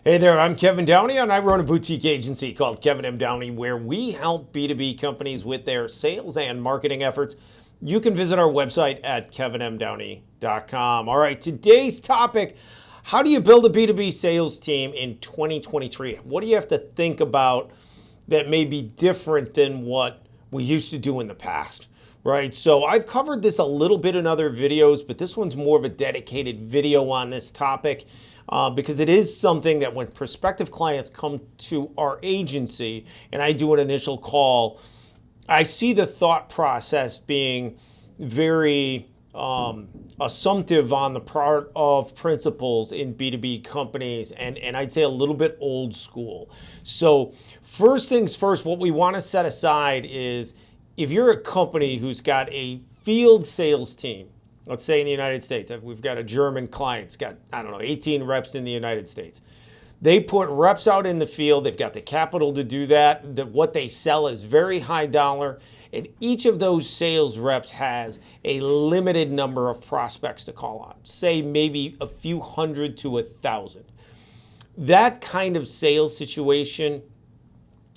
Hey there, I'm Kevin Downey, and I run a boutique agency called Kevin M. Downey, where we help B2B companies with their sales and marketing efforts. You can visit our website at kevinmdowney.com. All right, today's topic: how do you build a B2B sales team in 2023? What do you have to think about that may be different than what we used to do in the past? Right, so I've covered this a little bit in other videos, but this one's more of a dedicated video on this topic. Because it is something that when prospective clients come to our agency and I do an initial call, I see the thought process being very assumptive on the part of principals in B2B companies, and I'd say a little bit old school. So first things first, what we want to set aside is if you're a company who's got a field sales team, let's say in the United States, we've got a German client, it's got, 18 reps in the United States. They put reps out in the field, they've got the capital to do that. What they sell is very high dollar, and each of those sales reps has a limited number of prospects to call on, say maybe a few hundred to 1,000. That kind of sales situation,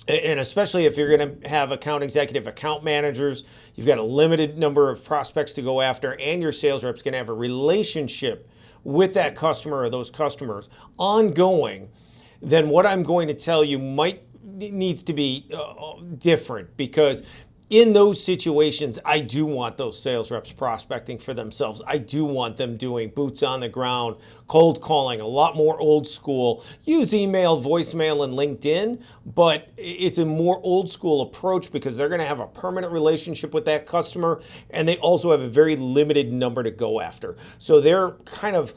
and especially if you're going to have account executive, account managers, you've got a limited number of prospects to go after, and your sales rep's going to have a relationship with that customer or those customers ongoing, then what I'm going to tell you needs to be different, because in those situations, I do want those sales reps prospecting for themselves. I do want them doing boots on the ground, cold calling, a lot more old school. Use email, voicemail, and LinkedIn, but it's a more old school approach because they're going to have a permanent relationship with that customer, and they also have a very limited number to go after. So they're kind of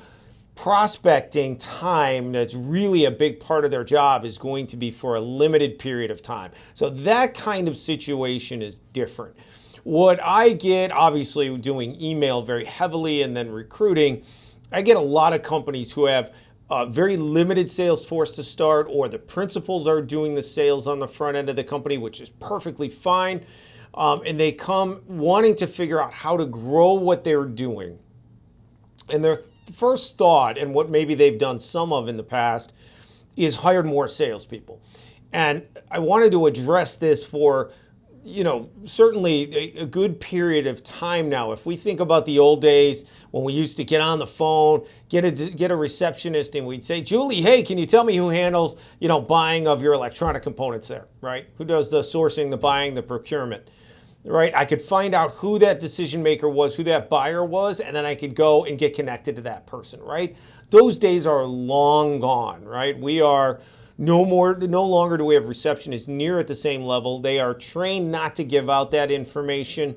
prospecting time that's really a big part of their job is going to be for a limited period of time. So that kind of situation is different. What I get, obviously doing email very heavily and then recruiting, I get a lot of companies who have a very limited sales force to start, or the principals are doing the sales on the front end of the company, which is perfectly fine. And they come wanting to figure out how to grow what they're doing. And their first thought, and what maybe they've done some of in the past, is hired more salespeople. And I wanted to address this for, certainly a good period of time now. If we think about the old days when we used to get on the phone, get a receptionist, and we'd say, Julie, hey, can you tell me who handles, buying of your electronic components there, right? Who does the sourcing, the buying, the procurement? Right, I could find out who that decision maker was, who that buyer was, and then I could go and get connected to that person, right? Those days are long gone, right? We are no longer do we have receptionists near at the same level. They are trained not to give out that information.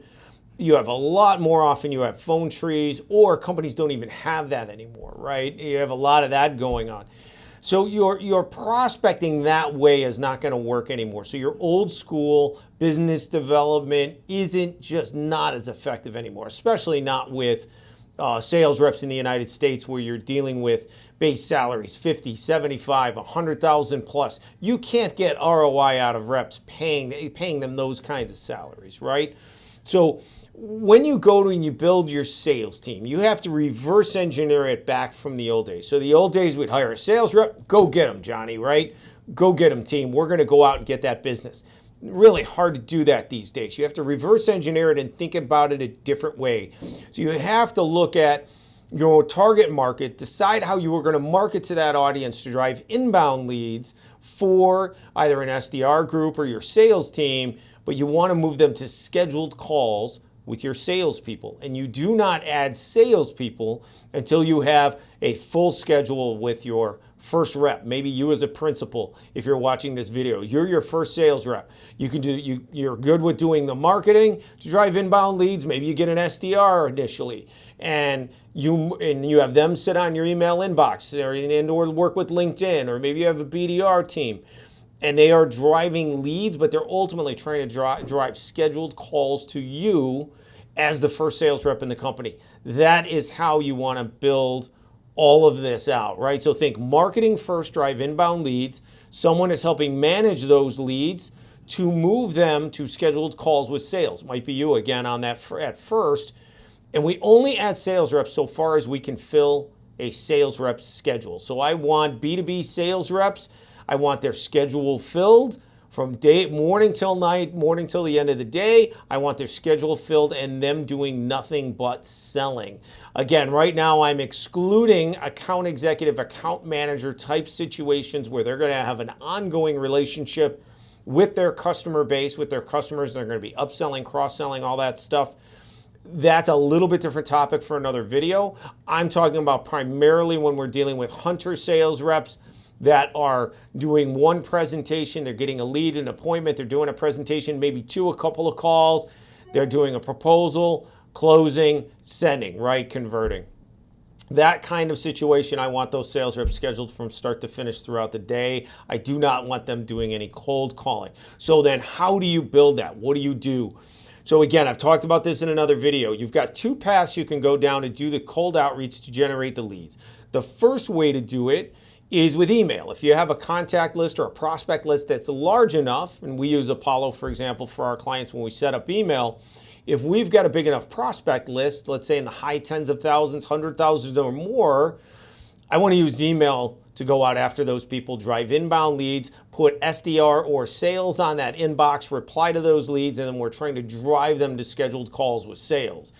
You have a lot more often, you have phone trees, or companies don't even have that anymore, right? You have a lot of that going on. So your prospecting that way is not going to work anymore. So your old school business development isn't just not as effective anymore, especially not with sales reps in the United States, where you're dealing with base salaries, 50, 75, 100,000 plus. You can't get ROI out of reps paying them those kinds of salaries, right? So when you go to and you build your sales team, you have to reverse engineer it back from the old days. So the old days, we'd hire a sales rep, go get them, Johnny, right? Go get them, team. We're going to go out and get that business. Really hard to do that these days. You have to reverse engineer it and think about it a different way. So you have to look at your target market, decide how you are going to market to that audience to drive inbound leads for either an SDR group or your sales team, but you want to move them to scheduled calls with your salespeople. And you do not add salespeople until you have a full schedule with your first rep. Maybe you as a principal, if you're watching this video, you're your first sales rep. You're good with doing the marketing to drive inbound leads. Maybe you get an SDR initially, and you have them sit on your email inbox or work with LinkedIn, or maybe you have a BDR team. And they are driving leads, but they're ultimately trying to drive scheduled calls to you as the first sales rep in the company. That is how you want to build all of this out, right? So think marketing first, drive inbound leads. Someone is helping manage those leads to move them to scheduled calls with sales. Might be you again on that at first. And we only add sales reps so far as we can fill a sales rep schedule. So I want B2B sales reps, I want their schedule filled from morning till night, morning till the end of the day. I want their schedule filled and them doing nothing but selling. Again, right now I'm excluding account executive, account manager type situations where they're going to have an ongoing relationship with their customer base, with their customers. They're going to be upselling, cross-selling, all that stuff. That's a little bit different topic for another video. I'm talking about primarily when we're dealing with hunter sales reps that are doing one presentation, they're getting a lead, an appointment, they're doing a presentation, maybe a couple of calls, they're doing a proposal, closing, sending, right, converting. That kind of situation, I want those sales reps scheduled from start to finish throughout the day. I do not want them doing any cold calling. So then how do you build that? What do you do? So again, I've talked about this in another video. You've got two paths you can go down to do the cold outreach to generate the leads. The first way to do it is with email. If you have a contact list or a prospect list that's large enough, and we use Apollo, for example, for our clients when we set up email, if we've got a big enough prospect list, let's say in the high tens of thousands, 100,000 or more, I want to use email to go out after those people, drive inbound leads, put SDR or sales on that inbox, reply to those leads, and then we're trying to drive them to scheduled calls with sales.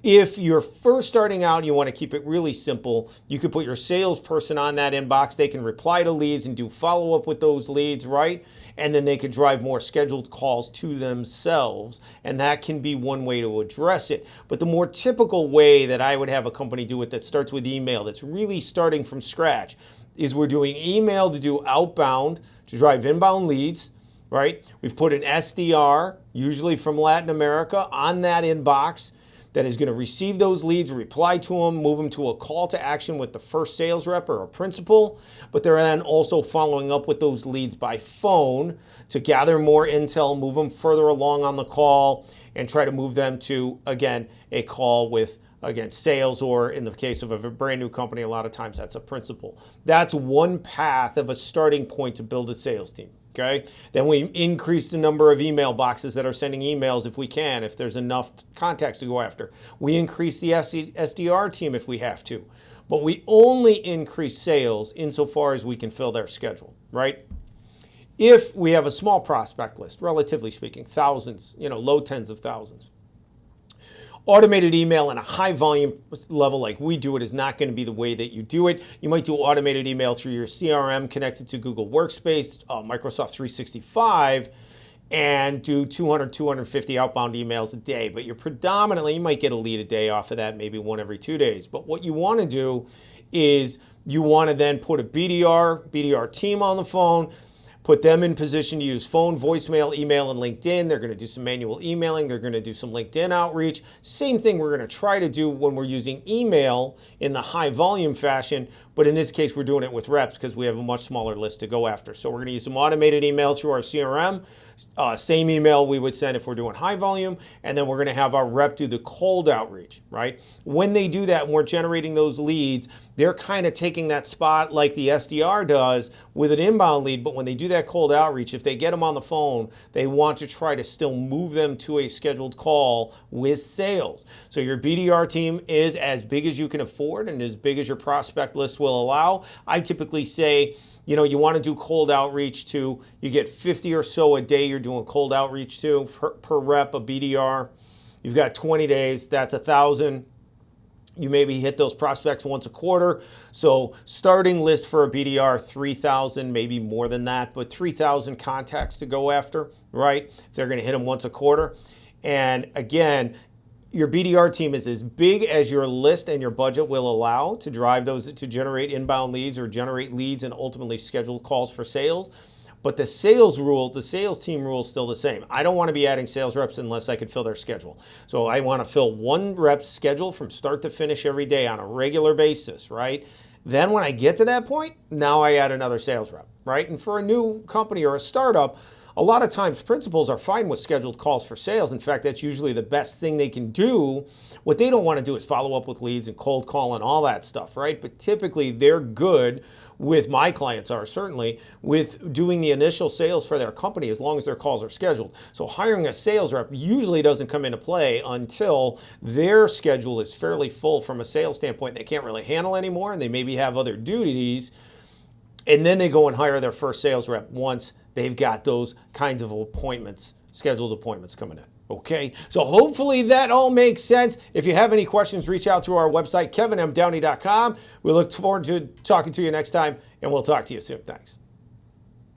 If you're first starting out and you want to keep it really simple, you could put your salesperson on that inbox. They can reply to leads and do follow-up with those leads, right? And then they could drive more scheduled calls to themselves. And that can be one way to address it. But the more typical way that I would have a company do it that starts with email, that's really starting from scratch, is we're doing email to do outbound, to drive inbound leads, right? We've put an SDR, usually from Latin America, on that inbox, that is going to receive those leads, reply to them, move them to a call to action with the first sales rep or a principal, but they're then also following up with those leads by phone to gather more intel, move them further along on the call, and try to move them to, again, a call with, again, sales, or in the case of a brand new company, a lot of times that's a principal. That's one path of a starting point to build a sales team. Okay. Then we increase the number of email boxes that are sending emails if we can, if there's enough contacts to go after. We increase the SDR team if we have to. But we only increase sales insofar as we can fill their schedule, right? If we have a small prospect list, relatively speaking, thousands, low tens of thousands. Automated email in a high volume level like we do it is not going to be the way that you do it. You might do automated email through your CRM connected to Google Workspace, Microsoft 365, and do 200, 250 outbound emails a day. But you might get a lead a day off of that, maybe one every 2 days. But what you want to do is you want to then put a BDR team on the phone, put them in position to use phone, voicemail, email, and LinkedIn. They're going to do some manual emailing. They're going to do some LinkedIn outreach. Same thing we're going to try to do when we're using email in the high volume fashion, but in this case, we're doing it with reps because we have a much smaller list to go after. So we're going to use some automated email through our CRM. Same email we would send if we're doing high volume, and then we're going to have our rep do the cold outreach, right? When they do that and we're generating those leads, they're kind of taking that spot like the SDR does with an inbound lead, but when they do that cold outreach, if they get them on the phone, they want to try to still move them to a scheduled call with sales. So your BDR team is as big as you can afford and as big as your prospect list will allow. I typically say, you want to do cold outreach to, you get 50 or so a day you're doing cold outreach to per rep, a BDR. You've got 20 days, that's 1,000. You maybe hit those prospects once a quarter. So starting list for a BDR, 3,000, maybe more than that, but 3,000 contacts to go after, right? If they're going to hit them once a quarter. And again, your BDR team is as big as your list and your budget will allow to drive those, to generate inbound leads or generate leads and ultimately schedule calls for sales. But the sales team rule is still the same. I don't want to be adding sales reps unless I can fill their schedule. So I want to fill one rep's schedule from start to finish every day on a regular basis, right? Then when I get to that point, now I add another sales rep, right? And for a new company or a startup, a lot of times principals are fine with scheduled calls for sales. In fact, that's usually the best thing they can do. What they don't want to do is follow up with leads and cold call and all that stuff, right? But typically they're good with, my clients are certainly, with doing the initial sales for their company as long as their calls are scheduled. So hiring a sales rep usually doesn't come into play until their schedule is fairly full from a sales standpoint. They can't really handle anymore and they maybe have other duties. And then they go and hire their first sales rep once they've got those kinds of appointments, scheduled appointments coming in. Okay, so hopefully that all makes sense. If you have any questions, reach out to our website, kevinmdowney.com. We look forward to talking to you next time, and we'll talk to you soon. Thanks.